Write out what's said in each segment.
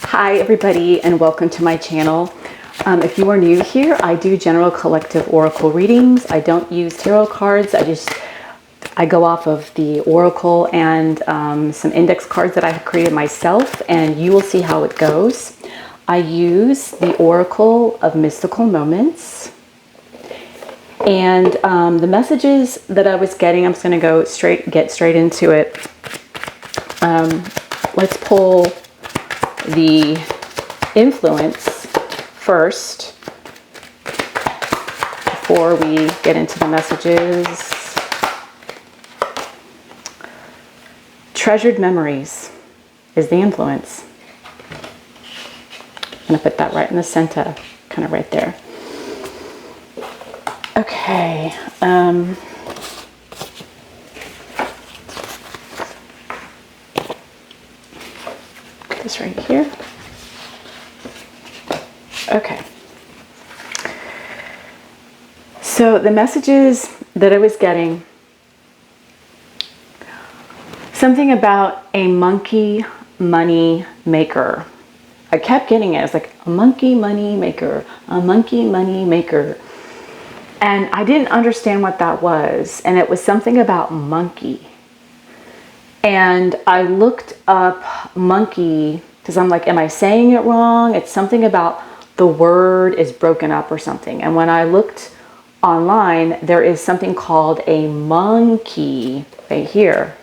Hi everybody and welcome to my channel. If you are new here, I do general collective oracle readings. I don't use tarot cards. I go off of the oracle and some index cards that I have created myself, and you will see how it goes. I use the Oracle of Mystical Moments, and the messages that I was getting, I'm just going to get straight into it. Let's pull the influence first before we get into the messages. Treasured memories is the influence. I'm going to put that right in the center, kind of right there. Okay. This right here. Okay. So the messages that I was getting, something about a monkey money maker. I kept getting it. It's like a monkey money maker, a monkey money maker. And I didn't understand what that was. And it was something about monkey. And I looked up monkey because I'm like, am I saying it wrong? It's something about the word is broken up or something. And when I looked online, there is something called a monkey right here.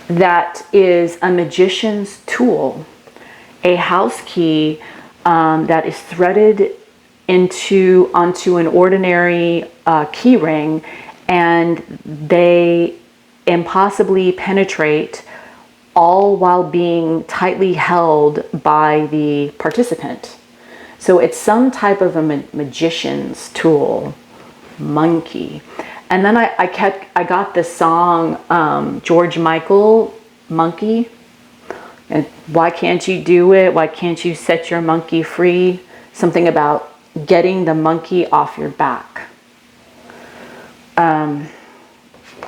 That is a magician's tool, a house key that is threaded onto an ordinary key ring, and they impossibly penetrate, all while being tightly held by the participant. So it's some type of a magician's tool, monkey. And then I got the song, George Michael, Monkey. And why can't you do it? Why can't you set your monkey free? Something about getting the monkey off your back.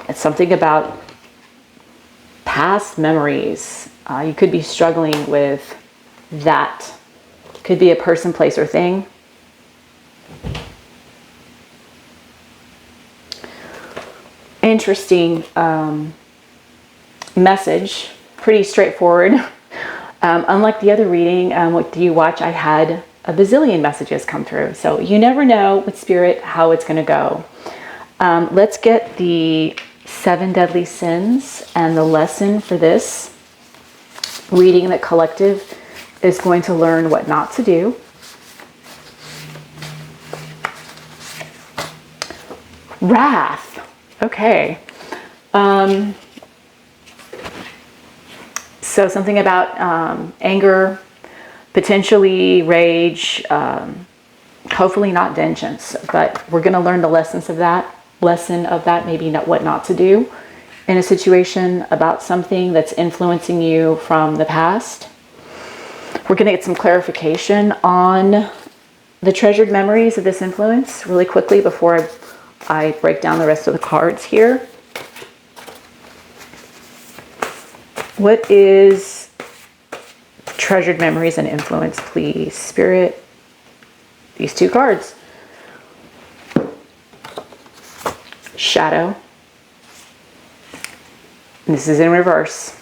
It's something about past memories. You could be struggling with that. Could be a person, place, or thing. Interesting message. Pretty straightforward. Unlike the other reading, what do you watch? I had a bazillion messages come through. So you never know with spirit how it's going to go. Let's get the 7 deadly sins and the lesson for this reading. That collective is going to learn what not to do. Wrath. Okay. So something about anger, potentially rage, hopefully not vengeance, but we're going to learn the lesson of that, maybe not what not to do in a situation about something that's influencing you from the past. We're going to get some clarification on the treasured memories of this influence really quickly before I break down the rest of the cards here. What is treasured memories and influence, please, Spirit? These 2 cards. Shadow. And this is in reverse.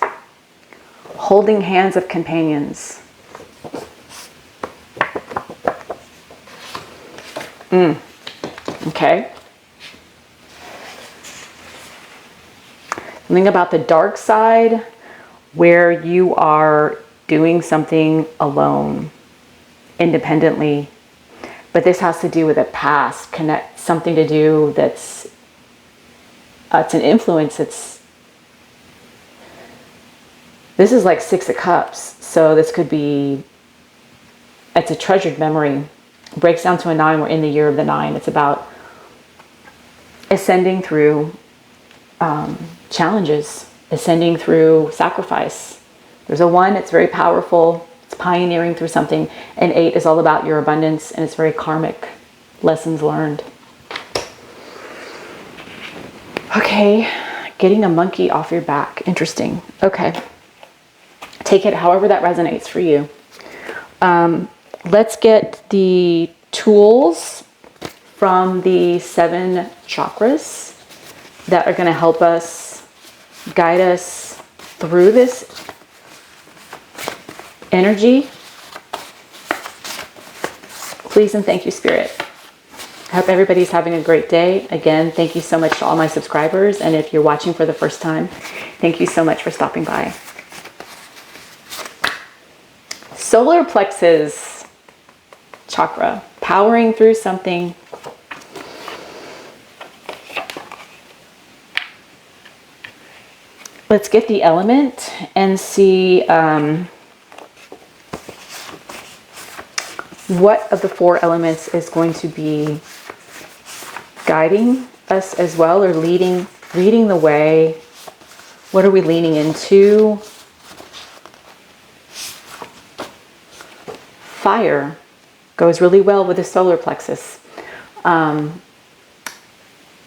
Holding hands of companions. Okay. Something about the dark side where you are doing something alone, independently. But this has to do with a past, something to do that's, it's an influence. This is like 6 of Cups. So this could be, it's a treasured memory. It breaks down to a 9. We're in the year of the 9. It's about ascending through challenges, ascending through sacrifice. There's a 1, it's very powerful. It's pioneering through something. And 8 is all about your abundance, and it's very karmic. Lessons learned. Okay, getting a monkey off your back. Interesting. Okay. Take it however that resonates for you. Let's get the tools from the 7 chakras that are going to help us guide us through this energy. Please and thank you, Spirit. I hope everybody's having a great day. Again, thank you so much to all my subscribers. And if you're watching for the first time, thank you so much for stopping by. Solar plexus chakra, powering through something. Let's get the element and see what of the 4 elements is going to be guiding us as well, or leading the way. What are we leaning into? Fire goes really well with the solar plexus.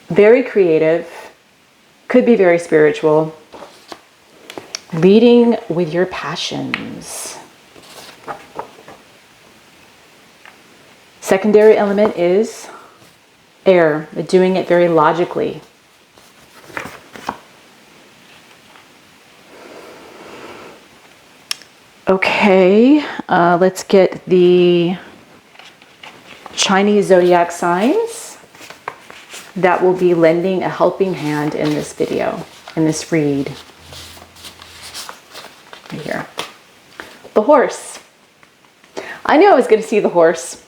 Very creative, could be very spiritual. Leading with your passions. Secondary element is air, but doing it very logically. Okay, let's get the Chinese zodiac signs that will be lending a helping hand in this video, in this read. Right here. The horse. I knew I was going to see the horse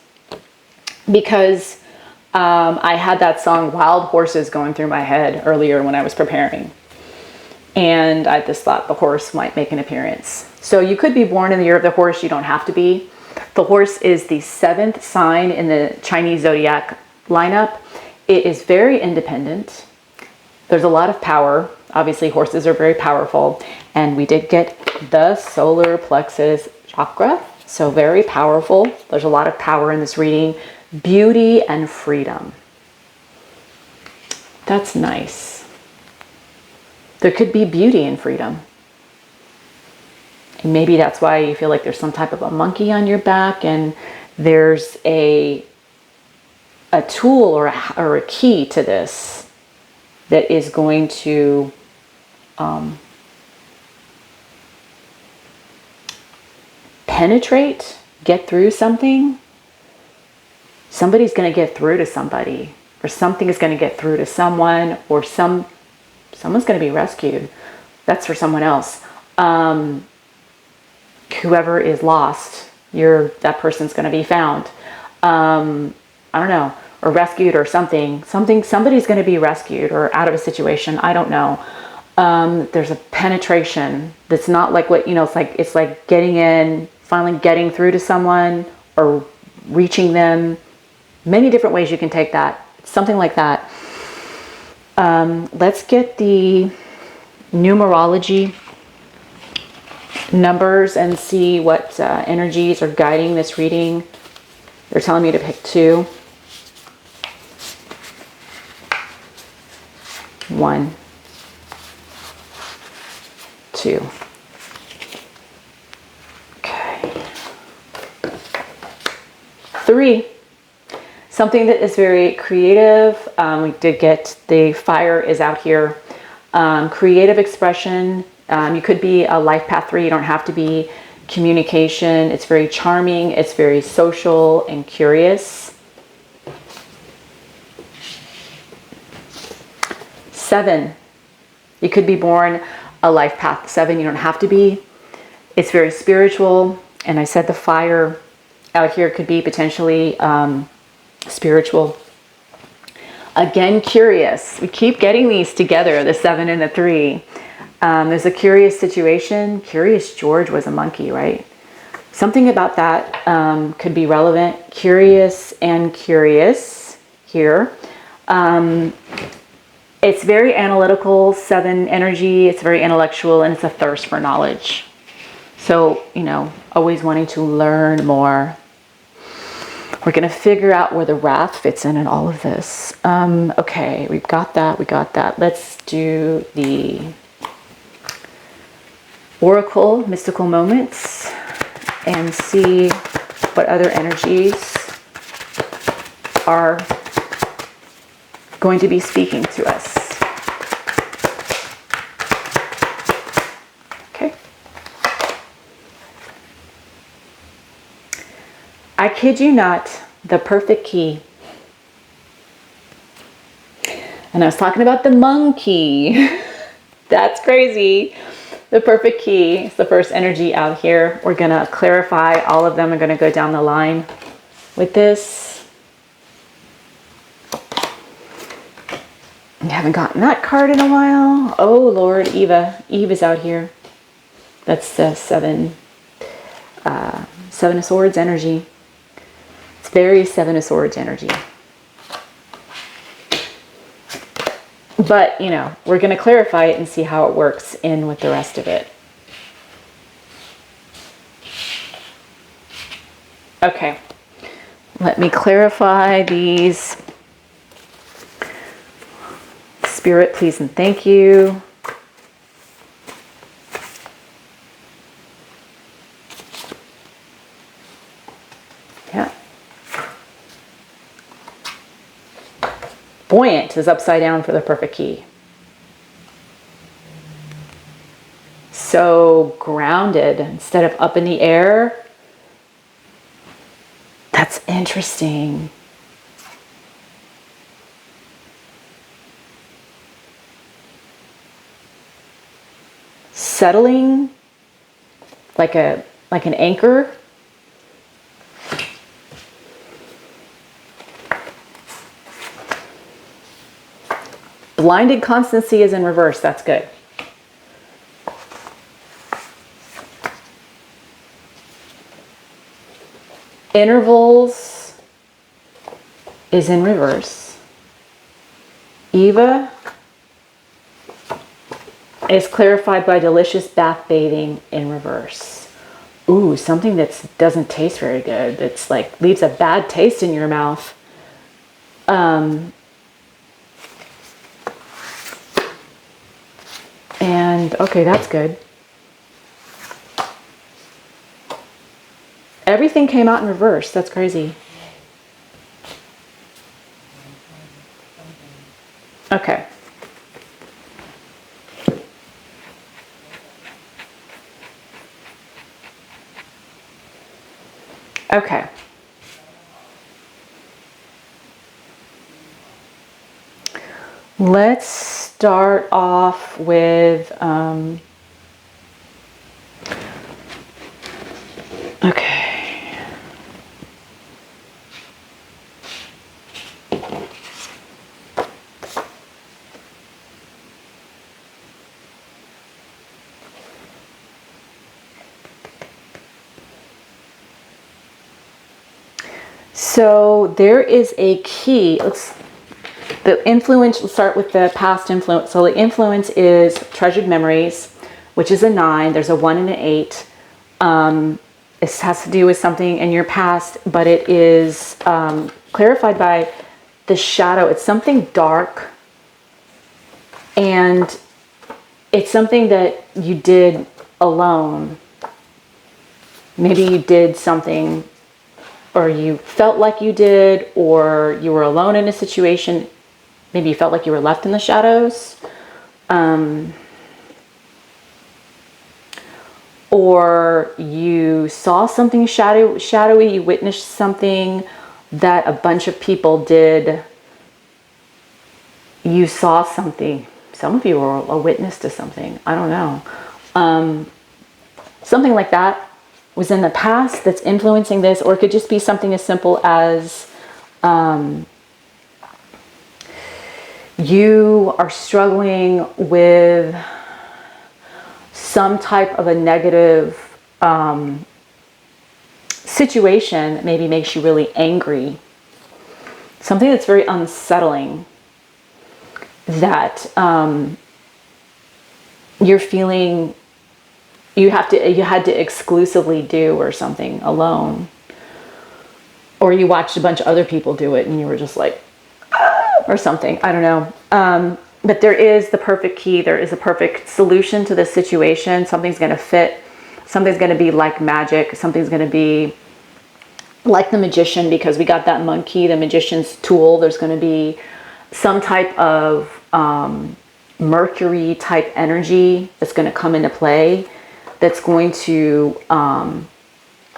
because I had that song Wild Horses going through my head earlier when I was preparing. And I just thought the horse might make an appearance. So you could be born in the year of the horse. You don't have to be. The horse is the 7th sign in the Chinese zodiac lineup. It is very independent. There's a lot of power. Obviously, horses are very powerful. And we did get the solar plexus chakra. So very powerful. There's a lot of power in this reading. Beauty and freedom. That's nice. There could be beauty in freedom. And maybe that's why you feel like there's some type of a monkey on your back, and there's a tool or a key to this that is going to penetrate, get through something. Somebody's going to get through to somebody, or something is going to get through to someone, or someone's going to be rescued. That's for someone else. Whoever is lost, that person's going to be found. I don't know, or rescued or something. Somebody's going to be rescued or out of a situation. I don't know. There's a penetration that's not like what, it's like getting in, finally getting through to someone or reaching them. Many different ways you can take that. Something like that. Let's get the numerology numbers and see what energies are guiding this reading. They're telling me to pick 2. 1, 2. Okay. 3. Something that is very creative. We did get the fire is out here. Creative expression. You could be a life path 3. You don't have to be. Communication. It's very charming. It's very social and curious. 7. You could be born a life path 7. You don't have to be. It's very spiritual. And I said the fire out here could be potentially spiritual. Again, curious. We keep getting these together, the 7 and the 3. There's a curious situation. Curious George was a monkey, right? Something about that could be relevant. Curious and curious here. It's very analytical, 7 energy. It's very intellectual, and it's a thirst for knowledge. So, always wanting to learn more. We're going to figure out where the wrath fits in all of this. Okay, we got that. Let's do the oracle mystical moments and see what other energies are going to be speaking to us. Okay. I kid you not, the perfect key. And I was talking about the monkey. That's crazy. The perfect key is the first energy out here. We're going to clarify all of them. I'm going to go down the line with this. I haven't gotten that card in a while. Oh, Lord, Eva. Eve is out here. That's the Seven of Swords energy. It's very Seven of Swords energy. But, you know, we're going to clarify it and see how it works in with the rest of it. Okay. Let me clarify these. Spirit, please and thank you. Yeah. Buoyant is upside down for the perfect key. So grounded instead of up in the air. That's interesting. Settling like an anchor. Blinded constancy is in reverse. That's good. Intervals is in reverse. Eva is clarified by delicious bath bathing in reverse. Ooh, something that doesn't taste very good. That's like leaves a bad taste in your mouth. And okay, that's good. Everything came out in reverse. That's crazy. Okay. Okay. Let's start off with, okay. So there is a key. The influence, let's start with the past influence. So the influence is treasured memories, which is a 9. There's a 1 and an 8. This has to do with something in your past, but it is clarified by the shadow. It's something dark, and it's something that you did alone. Maybe you did something, or you felt like you did, or you were alone in a situation. Maybe you felt like you were left in the shadows. Or you saw something shadowy, you witnessed something that a bunch of people did. You saw something. Some of you were a witness to something. I don't know. Something like that was in the past that's influencing this, or it could just be something as simple as you are struggling with some type of a negative situation that maybe makes you really angry. Something that's very unsettling that you're feeling you had to exclusively do, or something alone. Or you watched a bunch of other people do it and you were just like, ah, or something. I don't know. but there is the perfect key. There is a perfect solution to this situation. Something's going to fit. Something's going to be like magic. Something's going to be like the magician, because we got that monkey, the magician's tool. There's going to be some type of Mercury type energy that's going to come into play, that's going to,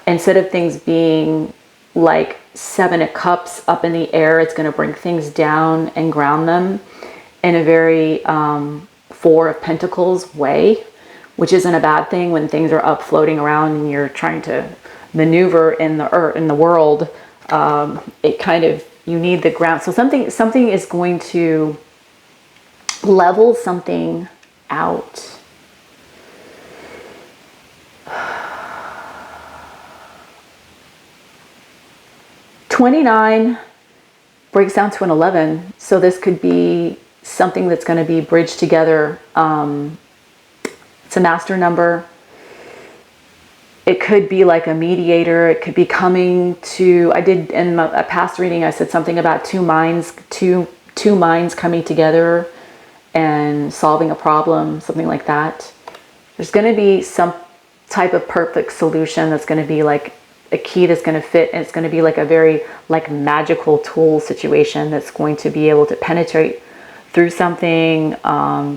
instead of things being like Seven of Cups up in the air, it's going to bring things down and ground them in a very Four of Pentacles way, which isn't a bad thing when things are up floating around and you're trying to maneuver in the earth, in the world. It kind of, you need the ground. So something is going to level something out. $29 breaks down to an 11. So this could be something that's going to be bridged together. It's a master number. It could be like a mediator. It could be coming to, I did in a past reading, I said something about two minds coming together and solving a problem, something like that. There's going to be some type of perfect solution that's going to be like a key that's going to fit, and it's going to be like a very like magical tool situation that's going to be able to penetrate through something,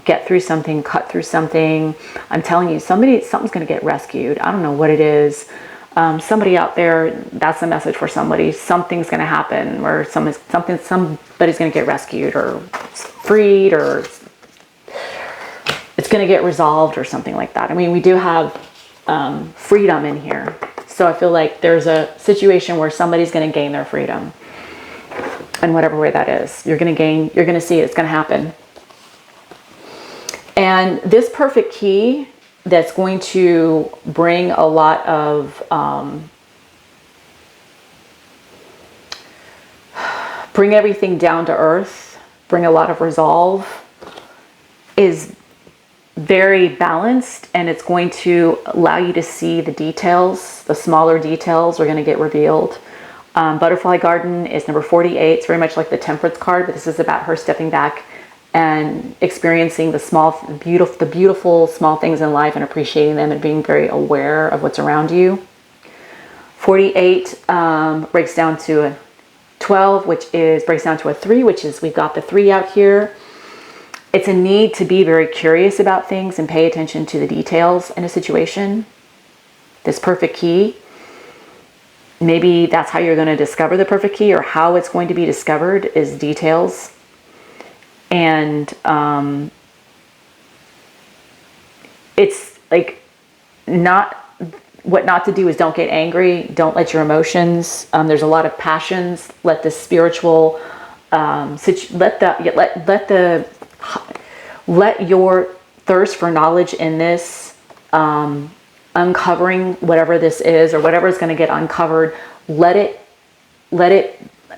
get through something, cut through something. I'm telling you, something's going to get rescued. I don't know what it is. Somebody out there, that's a message for somebody. Something's going to happen, or somebody's going to get rescued or freed, or it's going to get resolved or something like that. I mean, we do have freedom in here. So I feel like there's a situation where somebody's going to gain their freedom. In whatever way that is, you're going to see it's going to happen. And this perfect key that's going to bring a lot of, bring everything down to earth, bring a lot of resolve, is very balanced, and it's going to allow you to see the details. The smaller details are going to get revealed. Butterfly Garden is number 48. It's very much like the Temperance card, but this is about her stepping back and experiencing the beautiful small things in life and appreciating them and being very aware of what's around you. 48 breaks down to a 12, breaks down to a 3, which is, we've got the 3 out here. It's a need to be very curious about things and pay attention to the details in a situation. This perfect key, maybe that's how you're going to discover the perfect key, or how it's going to be discovered is details. And it's like, what not to do is don't get angry. Don't let your emotions, there's a lot of passions. Let the spiritual, let your thirst for knowledge in this, uncovering whatever this is, or whatever is going to get uncovered, let it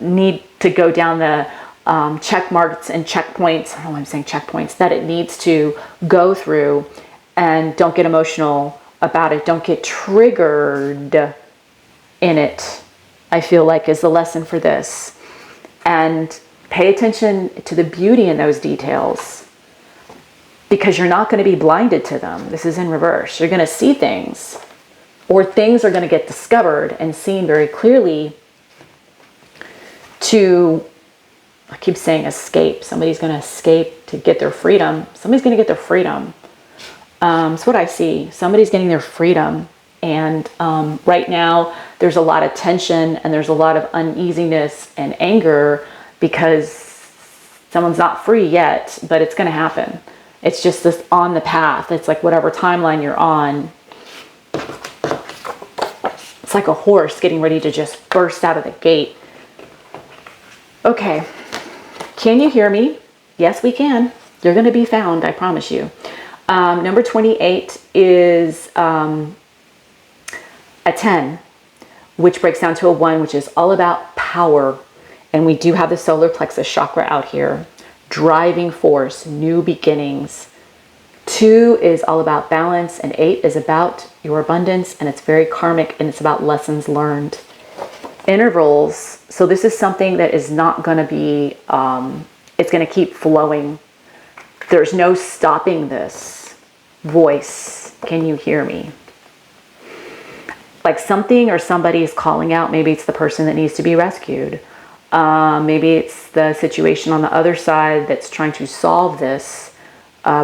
need to go down the check marks and checkpoints. I don't know why I'm saying checkpoints, that it needs to go through, and don't get emotional about it. Don't get triggered in it, I feel like, is the lesson for this. And pay attention to the beauty in those details, because you're not going to be blinded to them. This is in reverse. You're going to see things, or things are going to get discovered and seen very clearly to, I keep saying escape. Somebody's going to escape to get their freedom. Somebody's going to get their freedom. That's what I see. Somebody's getting their freedom. And right now, there's a lot of tension, and there's a lot of uneasiness and anger because someone's not free yet, but it's going to happen. It's just this on the path. It's like whatever timeline you're on. It's like a horse getting ready to just burst out of the gate. Okay. Can you hear me? Yes, we can. You're going to be found, I promise you. Number 28 is a 10, which breaks down to a 1, which is all about power. And we do have the solar plexus chakra out here. Driving force, new beginnings. 2 is all about balance, and 8 is about your abundance, and it's very karmic, and it's about lessons learned. Intervals, so this is something that is not going to be, it's going to keep flowing. There's no stopping this. Voice, can you hear me? Like something or somebody is calling out. Maybe it's the person that needs to be rescued. Maybe it's the situation on the other side that's trying to solve this,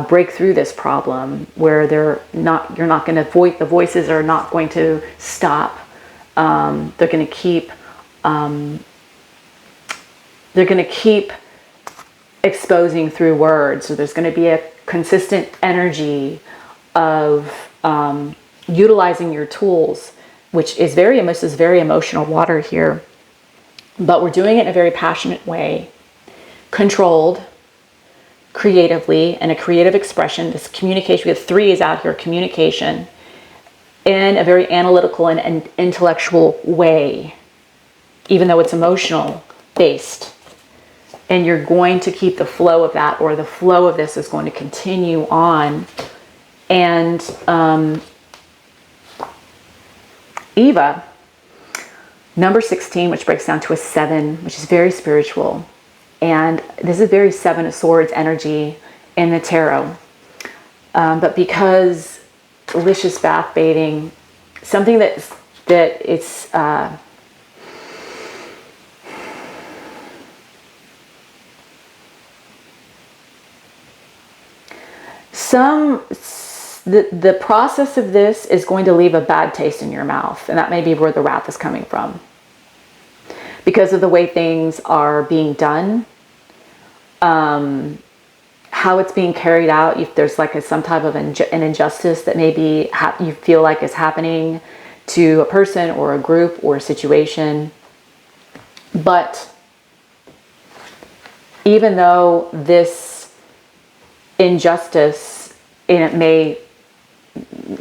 break through this problem, where you're not going to the voices are not going to stop. They're going to keep exposing through words. So there's going to be a consistent energy of utilizing your tools, which is very emotional water here. But we're doing it in a very passionate way, controlled, creatively, and a creative expression. This communication, we have 3 is out here, communication, in a very analytical and intellectual way, even though it's emotional based. And you're going to keep the flow of that, or the flow of this is going to continue on. And Eva, number 16, which breaks down to a 7, which is very spiritual. And this is very 7 of Swords energy in the tarot. But because delicious bath bathing, something that it's the process of this is going to leave a bad taste in your mouth, and that may be where the wrath is coming from, because of the way things are being done, how it's being carried out. If there's like some type of an injustice that maybe you feel like is happening to a person or a group or a situation. But even though this injustice, and it may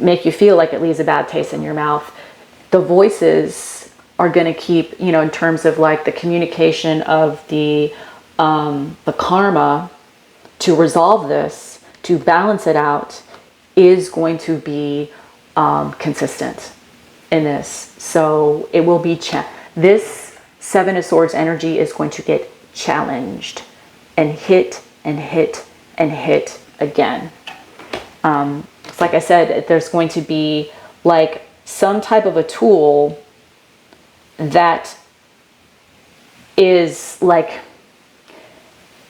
make you feel like it leaves a bad taste in your mouth, the voices are going to keep, in terms of like the communication of the karma to resolve this, to balance it out, is going to be consistent in this. So it will be this 7 of Swords energy is going to get challenged and hit and hit and hit again. It's like I said, there's going to be like some type of a tool that is like,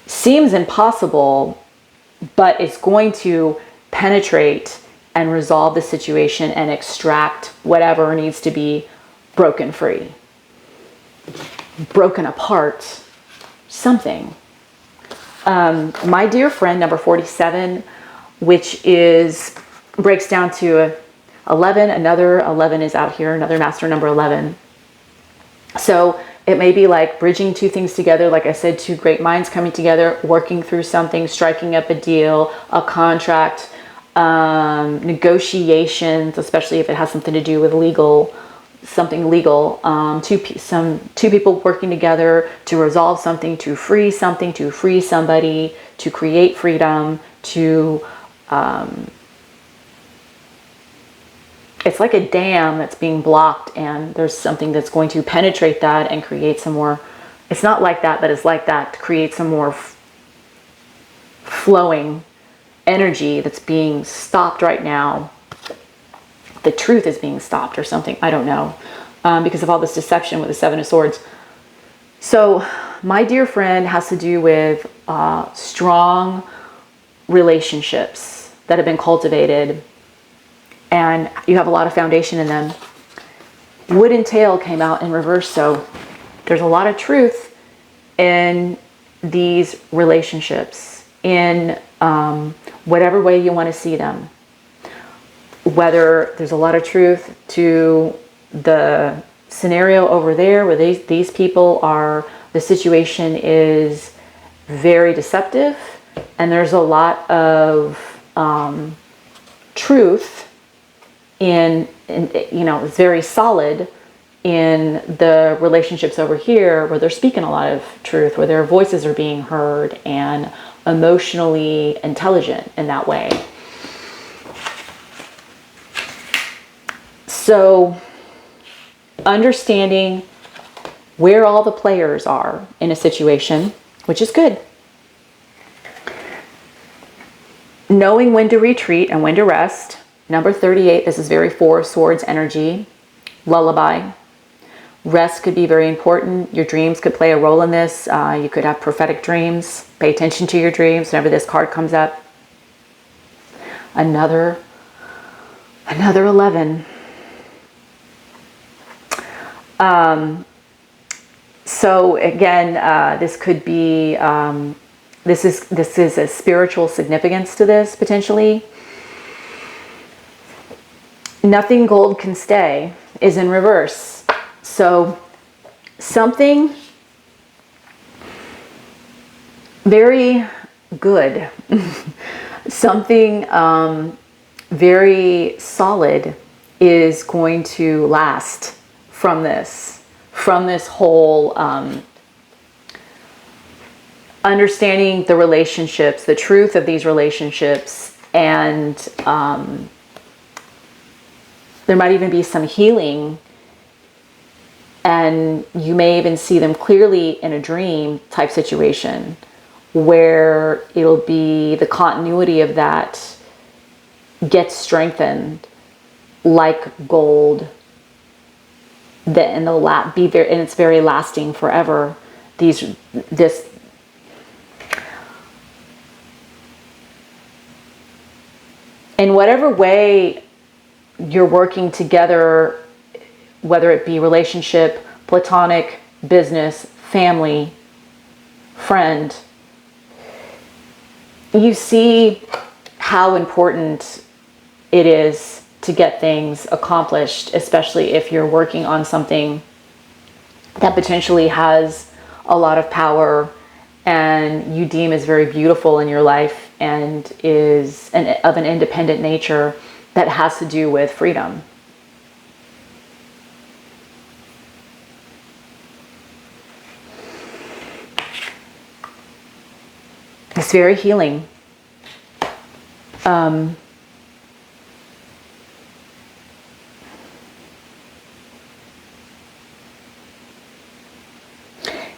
seems impossible, but it's going to penetrate and resolve the situation and extract whatever needs to be broken free, broken apart, something. My dear friend, number 47, which breaks down to 11. Another 11 is out here, another master number 11. So it may be like bridging 2 things together. Like I said, 2 great minds coming together, working through something, striking up a deal, a contract, negotiations, especially if it has something to do with something legal. 2 people working together to resolve something, to free something, to free somebody, to create freedom, to it's like a dam that's being blocked, and there's something that's going to penetrate that and create some more. It's not like that, but it's like that, to create some more flowing energy that's being stopped right now. The truth is being stopped or something, I don't know, because of all this deception with the 7 of Swords. So my dear friend has to do with strong relationships that have been cultivated, and you have a lot of foundation in them. Wood and Tail came out in reverse, so there's a lot of truth in these relationships, in whatever way you want to see them. Whether there's a lot of truth to the scenario over there where these people are, the situation is very deceptive, and there's a lot of truth in it's very solid in the relationships over here, where they're speaking a lot of truth, where their voices are being heard and emotionally intelligent in that way. So understanding where all the players are in a situation, which is good. Knowing when to retreat and when to rest. Number 38, this is very Four of Swords energy. Lullaby. Rest could be very important. Your dreams could play a role in this. You could have prophetic dreams. Pay attention to your dreams whenever this card comes up. Another 11. So again, this could be, this is a spiritual significance to this potentially. Nothing gold can stay is in reverse. So something very good, something very solid is going to last from this whole understanding the relationships, the truth of these relationships, and there might even be some healing, and you may even see them clearly in a dream type situation where it'll be the continuity of that gets strengthened like gold, that and they'll be very, and it's very lasting forever. This in whatever way you're working together, whether it be relationship, platonic, business, family, friend, you see how important it is to get things accomplished, especially if you're working on something that potentially has a lot of power and you deem is very beautiful in your life and is of an independent nature that has to do with freedom. It's very healing.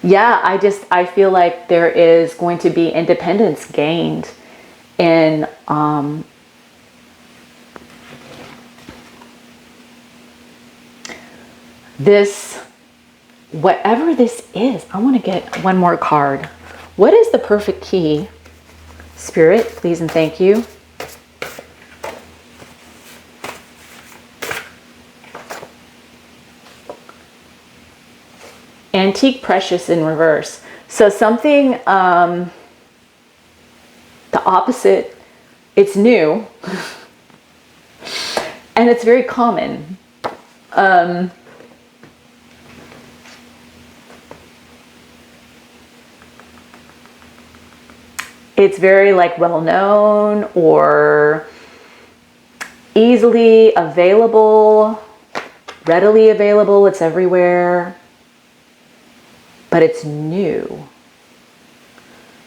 Yeah, I feel like there is going to be independence gained in this, whatever this is. I want to get one more card. What is the perfect key? Spirit, please and thank you. Antique precious in reverse. So something, the opposite, it's new and it's very common. It's very like well known or easily available, readily available. It's everywhere. But it's new.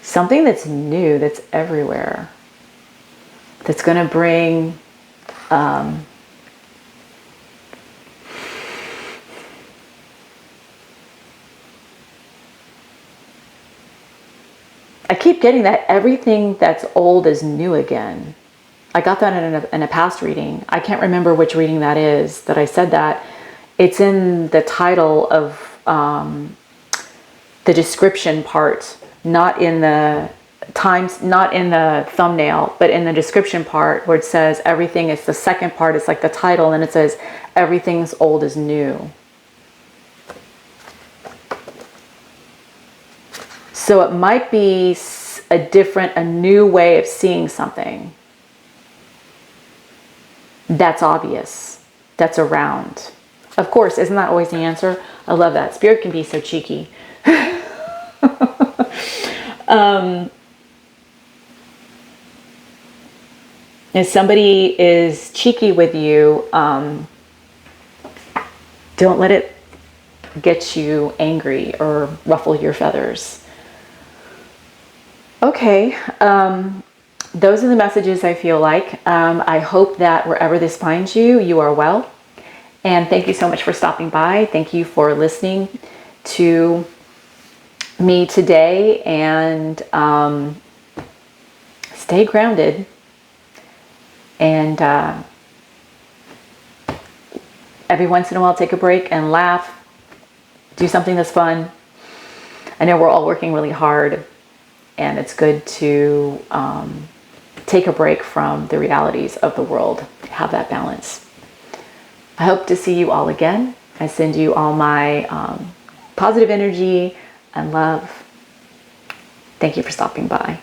Something that's new, that's everywhere. That's going to bring I keep getting that everything that's old is new again. I got that in a past reading. I can't remember which reading that is that I said that. It's in the title of the description part, not in the not in the thumbnail, but in the description part where it says everything is the second part. It's like the title, and it says everything's old is new. So it might be a new way of seeing something that's obvious, that's around. Of course, isn't that always the answer? I love that. Spirit can be so cheeky. If somebody is cheeky with you, don't let it get you angry or ruffle your feathers. Okay, those are the messages I feel like. I hope that wherever this finds you, you are well. And thank you so much for stopping by. Thank you for listening to me today, and stay grounded. And every once in a while, take a break and laugh. Do something that's fun. I know we're all working really hard, and it's good to take a break from the realities of the world. Have that balance. I hope to see you all again. I send you all my positive energy and love. Thank you for stopping by.